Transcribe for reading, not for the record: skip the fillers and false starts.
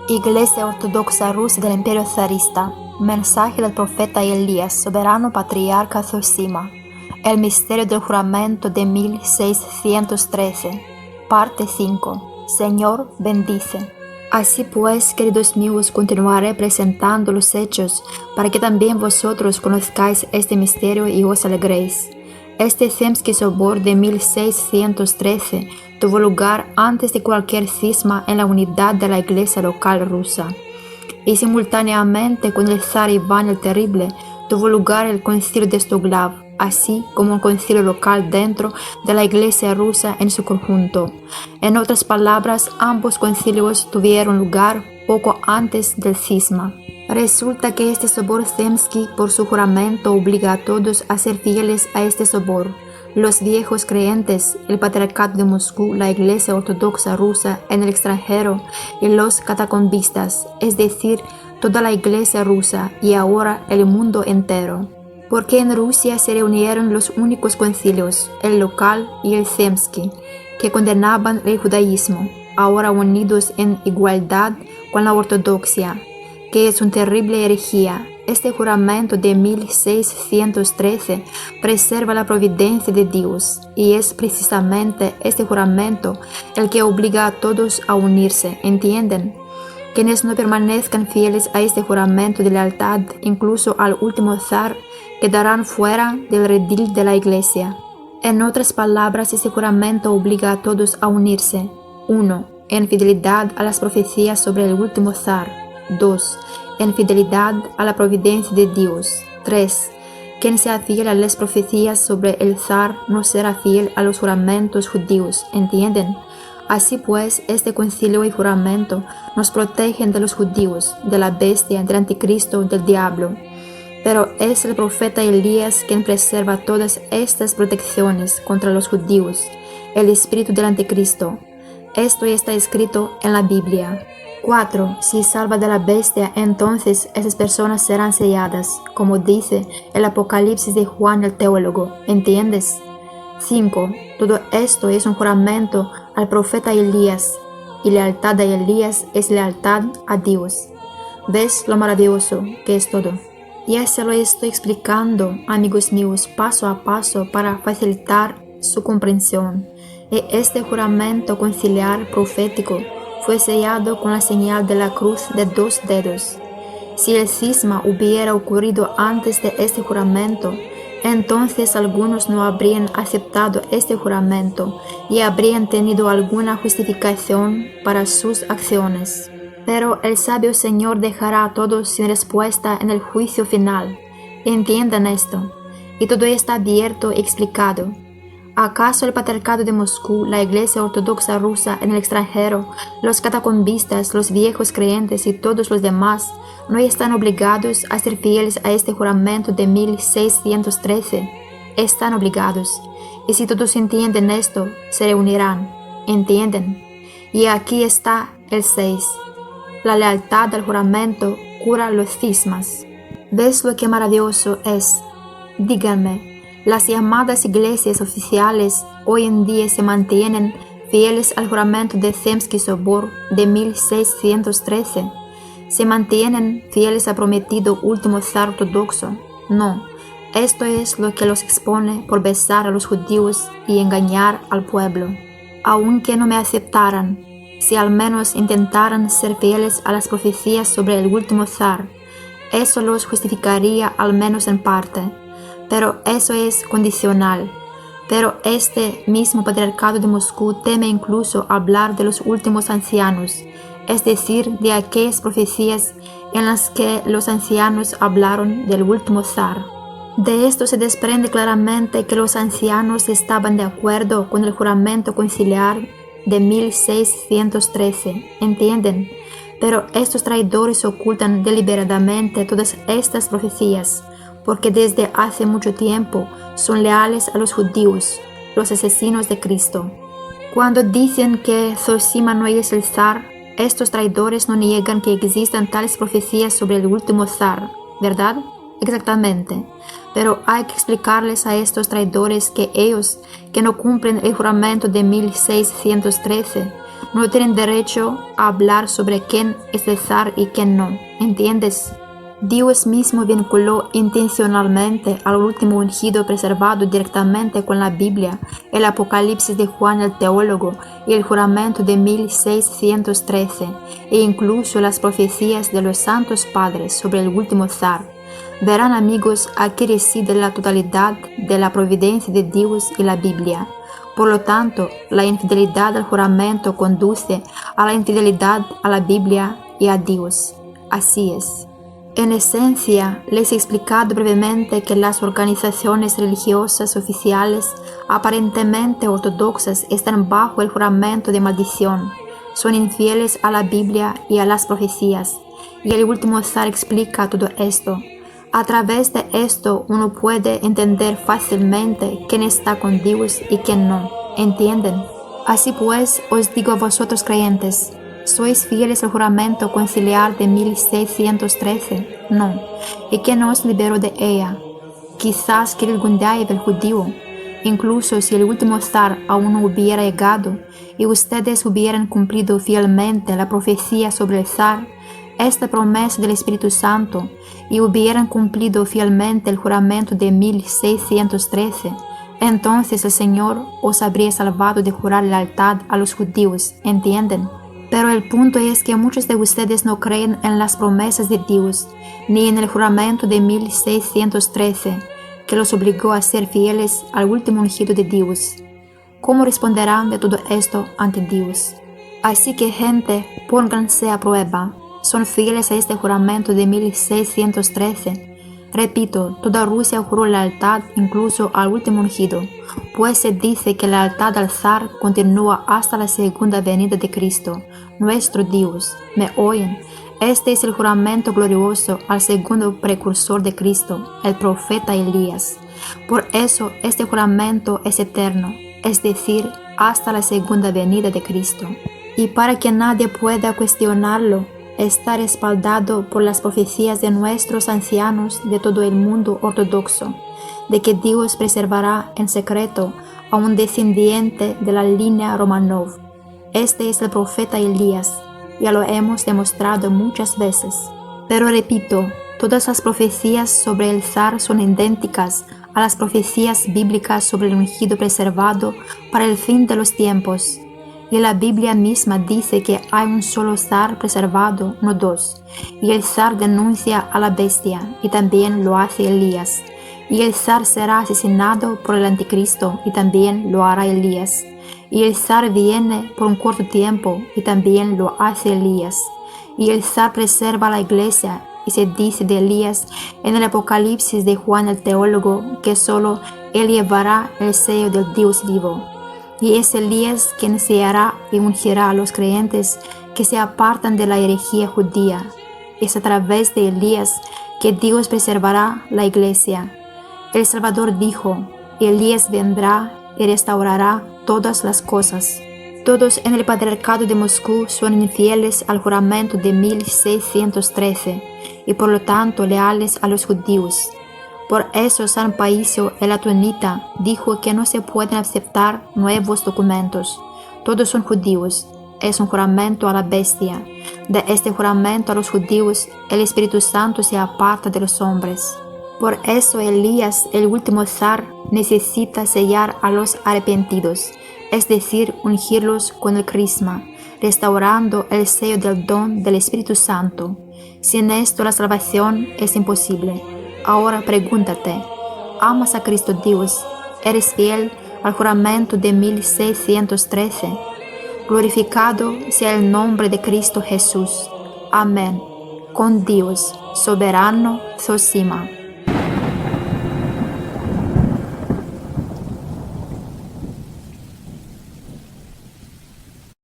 Iglesia Ortodoxa Rusa del Imperio Zarista. Mensaje del profeta Elías, soberano patriarca Zosima. El misterio del juramento de 1613. Parte 5. Señor, bendice. Así pues, queridos míos, continuaré presentando los hechos, para que también vosotros conozcáis este misterio y os alegréis. Este Zemski Sobor de 1613 tuvo lugar antes de cualquier cisma en la unidad de la Iglesia local rusa. Y simultáneamente con el zar Iván el Terrible tuvo lugar el concilio de Stoglav, así como un concilio local dentro de la Iglesia rusa en su conjunto. En otras palabras, ambos concilios tuvieron lugar poco antes del cisma. Resulta que este sobor Zemski, por su juramento, obliga a todos a ser fieles a este sobor. Los viejos creyentes, el Patriarcado de Moscú, la Iglesia Ortodoxa Rusa en el extranjero y los catacombistas, es decir, toda la Iglesia rusa y ahora el mundo entero. Porque en Rusia se reunieron los únicos concilios, el local y el Zemski, que condenaban el judaísmo, ahora unidos en igualdad con la ortodoxia, que es una terrible herejía. Este juramento de 1613 preserva la providencia de Dios, y es precisamente este juramento el que obliga a todos a unirse, ¿entienden? Quienes no permanezcan fieles a este juramento de lealtad, incluso al último zar, quedarán fuera del redil de la Iglesia. En otras palabras, este juramento obliga a todos a unirse. 1. En fidelidad a las profecías sobre el último zar. 2. En fidelidad a la providencia de Dios. 3. Quien sea fiel a las profecías sobre el zar no será fiel a los juramentos judíos, ¿entienden? Así pues, este concilio y juramento nos protegen de los judíos, de la bestia, del anticristo, del diablo. Pero es el profeta Elías quien preserva todas estas protecciones contra los judíos, el espíritu del anticristo. Esto está escrito en la Biblia. 4. Si salva de la bestia, entonces esas personas serán selladas, como dice el Apocalipsis de Juan el teólogo, ¿entiendes? 5. Todo esto es un juramento al profeta Elías, y lealtad de Elías es lealtad a Dios. ¿Ves lo maravilloso que es todo? Ya se lo estoy explicando, amigos míos, paso a paso para facilitar su comprensión. Y este juramento conciliar profético fue sellado con la señal de la cruz de 2 dedos. Si el cisma hubiera ocurrido antes de este juramento, entonces algunos no habrían aceptado este juramento y habrían tenido alguna justificación para sus acciones. Pero el sabio Señor dejará a todos sin respuesta en el juicio final. Entiendan esto. Y todo está abierto y explicado. ¿Acaso el Patriarcado de Moscú, la Iglesia Ortodoxa Rusa en el extranjero, los catacombistas, los viejos creyentes y todos los demás no están obligados a ser fieles a este juramento de 1613? Están obligados. Y si todos entienden esto, se reunirán. ¿Entienden? Y aquí está el 6. La lealtad al juramento cura los cismas. ¿Ves lo que maravilloso es? Díganme, ¿las llamadas iglesias oficiales hoy en día se mantienen fieles al juramento de Zemski Sobor de 1613? ¿Se mantienen fieles al prometido último zar ortodoxo? No. Esto es lo que los expone por besar a los judíos y engañar al pueblo. Aunque no me aceptaran, si al menos intentaran ser fieles a las profecías sobre el último zar, eso los justificaría al menos en parte. Pero eso es condicional. Pero este mismo Patriarcado de Moscú teme incluso hablar de los últimos ancianos, es decir, de aquellas profecías en las que los ancianos hablaron del último zar. De esto se desprende claramente que los ancianos estaban de acuerdo con el juramento conciliar de 1613, ¿entienden? Pero estos traidores ocultan deliberadamente todas estas profecías, porque desde hace mucho tiempo son leales a los judíos, los asesinos de Cristo. Cuando dicen que Zosima no es el zar, estos traidores no niegan que existan tales profecías sobre el último zar, ¿verdad? Exactamente. Pero hay que explicarles a estos traidores que ellos, que no cumplen el juramento de 1613, No tienen derecho a hablar sobre quién es el zar y quién no, ¿entiendes? Dios mismo vinculó intencionalmente al último ungido preservado directamente con la Biblia, el Apocalipsis de Juan el Teólogo y el juramento de 1613, e incluso las profecías de los santos padres sobre el último zar. Verán, amigos, aquí reside la totalidad de la providencia de Dios y la Biblia. Por lo tanto, la infidelidad al juramento conduce a la infidelidad a la Biblia y a Dios. Así es. En esencia, les he explicado brevemente que las organizaciones religiosas oficiales aparentemente ortodoxas están bajo el juramento de maldición, son infieles a la Biblia y a las profecías, y el último zar explica todo esto. A través de esto uno puede entender fácilmente quién está con Dios y quién no, ¿entienden? Así pues, os digo a vosotros creyentes, ¿sois fieles al juramento conciliar de 1613? No. ¿Y quién os liberó de ella? Quizás Kirill Gundaev, el judío. Incluso si el último zar aún no hubiera llegado y ustedes hubieran cumplido fielmente la profecía sobre el zar, esta promesa del Espíritu Santo, y hubieran cumplido fielmente el juramento de 1613, entonces el Señor os habría salvado de jurar lealtad a los judíos, ¿entienden? Pero el punto es que muchos de ustedes no creen en las promesas de Dios, ni en el juramento de 1613, que los obligó a ser fieles al último ungido de Dios. ¿Cómo responderán de todo esto ante Dios? Así que, gente, pónganse a prueba. ¿Son fieles a este juramento de 1613? Repito, toda Rusia juró lealtad incluso al último ungido, pues se dice que la lealtad al zar continúa hasta la segunda venida de Cristo, nuestro Dios. ¿Me oyen? Este es el juramento glorioso al segundo precursor de Cristo, el profeta Elías. Por eso este juramento es eterno, es decir, hasta la segunda venida de Cristo. Y para que nadie pueda cuestionarlo, está respaldado por las profecías de nuestros ancianos de todo el mundo ortodoxo, de que Dios preservará en secreto a un descendiente de la línea Romanov. Este es el profeta Elías, ya lo hemos demostrado muchas veces. Pero repito, todas las profecías sobre el zar son idénticas a las profecías bíblicas sobre el ungido preservado para el fin de los tiempos. Y la Biblia misma dice que hay un solo zar preservado, no dos. Y el zar denuncia a la bestia, y también lo hace Elías. Y el zar será asesinado por el anticristo, y también lo hará Elías. Y el zar viene por un corto tiempo, y también lo hace Elías. Y el zar preserva a la iglesia, y se dice de Elías en el Apocalipsis de Juan el Teólogo, que solo él llevará el sello del Dios vivo. Y es Elías quien sellará y ungirá a los creyentes que se apartan de la herejía judía. Es a través de Elías que Dios preservará la iglesia. El Salvador dijo, Elías vendrá y restaurará todas las cosas. Todos en el patriarcado de Moscú son infieles al juramento de 1613 y por lo tanto leales a los judíos. Por eso San Paísio el Atonita dijo que no se pueden aceptar nuevos documentos. Todos son judíos. Es un juramento a la bestia. De este juramento a los judíos, el Espíritu Santo se aparta de los hombres. Por eso Elías, el último zar, necesita sellar a los arrepentidos, es decir, ungirlos con el crisma, restaurando el sello del don del Espíritu Santo. Sin esto la salvación es imposible. Ahora pregúntate, ¿amas a Cristo Dios? ¿Eres fiel al juramento de 1613? Glorificado sea el nombre de Cristo Jesús. Amén. Con Dios, soberano Zosima.